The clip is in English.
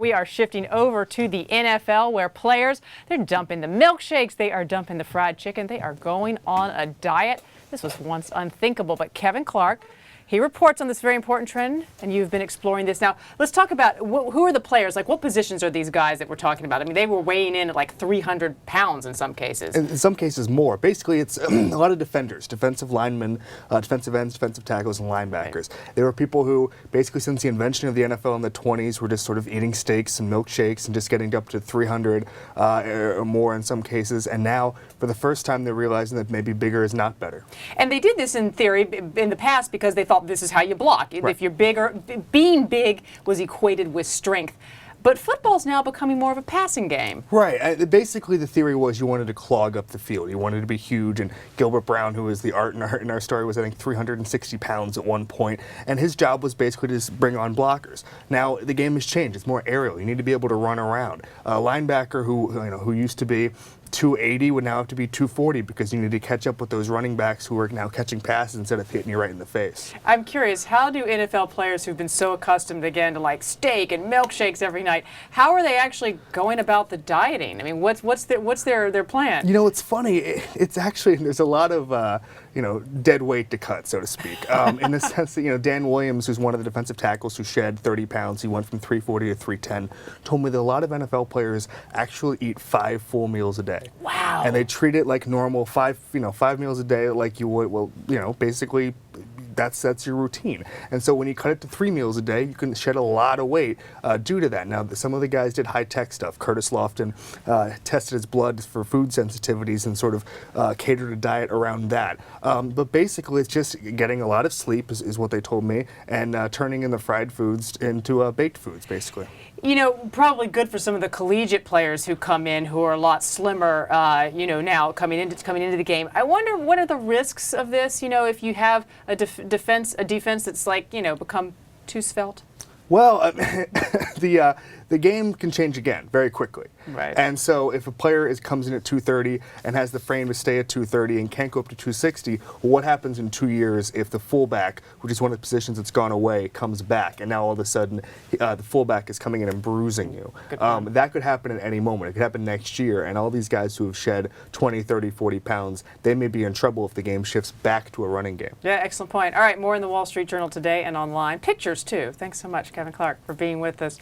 we are shifting over to the NFL, where players, they're dumping the milkshakes, they are dumping the fried chicken, they are going on a diet. This was once unthinkable, but Kevin Clark, he reports on this very important trend, and you've been exploring this. Now, let's talk about who are the players? Like, what positions are these guys that we're talking about? I mean, they were weighing in at like 300 pounds in some cases. In some cases more. Basically, it's a lot of defenders, defensive linemen, defensive ends, defensive tackles, and linebackers. Right. There were people who, basically since the invention of the NFL in the 20s, were just sort of eating steaks and milkshakes and just getting up to 300 or more in some cases. And now, for the first time, they're realizing that maybe bigger is not better. And they did this in theory in the past because they thought this is how you block. Right. If you're bigger, being big was equated with strength. But football's now becoming more of a passing game. Right. Basically, the theory was you wanted to clog up the field. You wanted to be huge. And Gilbert Brown, who is the art in our story, was, I think, 360 pounds at one point. And his job was basically to just bring on blockers. Now, the game has changed. It's more aerial. You need to be able to run around. A linebacker who used to be 280 would now have to be 240 because you need to catch up with those running backs who are now catching passes instead of hitting you right in the face. I'm curious, how do NFL players who've been so accustomed again to like steak and milkshakes every night, how are they actually going about the dieting? I mean, what's their plan? You know, it's funny. It's actually, there's a lot of dead weight to cut, so to speak. In the sense that, Dan Williams, who's one of the defensive tackles who shed 30 pounds, he went from 340 to 310, told me that a lot of NFL players actually eat 5 full meals a day. Wow. And they treat it like normal, 5 meals a day, like you would, basically that's your routine. And so when you cut it to 3 meals a day, you can shed a lot of weight due to that. Now, some of the guys did high-tech stuff. Curtis Lofton tested his blood for food sensitivities and sort of catered a diet around that. But basically, it's just getting a lot of sleep is what they told me, and turning in the fried foods into baked foods, basically. Probably good for some of the collegiate players who come in who are a lot slimmer, now coming into the game. I wonder, what are the risks of this? If you have a defense that's like, become too svelte? Well, the game can change again very quickly. Right. And so if a player comes in at 230 and has the frame to stay at 230 and can't go up to 260, well, what happens in 2 years if the fullback, which is one of the positions that's gone away, comes back and now all of a sudden the fullback is coming in and bruising you? That could happen at any moment. It could happen next year, and all these guys who have shed 20, 30, 40 pounds, they may be in trouble if the game shifts back to a running game. Yeah, excellent point. All right, more in the Wall Street Journal today and online. Pictures, too. Thanks so much, Kevin Clark, for being with us.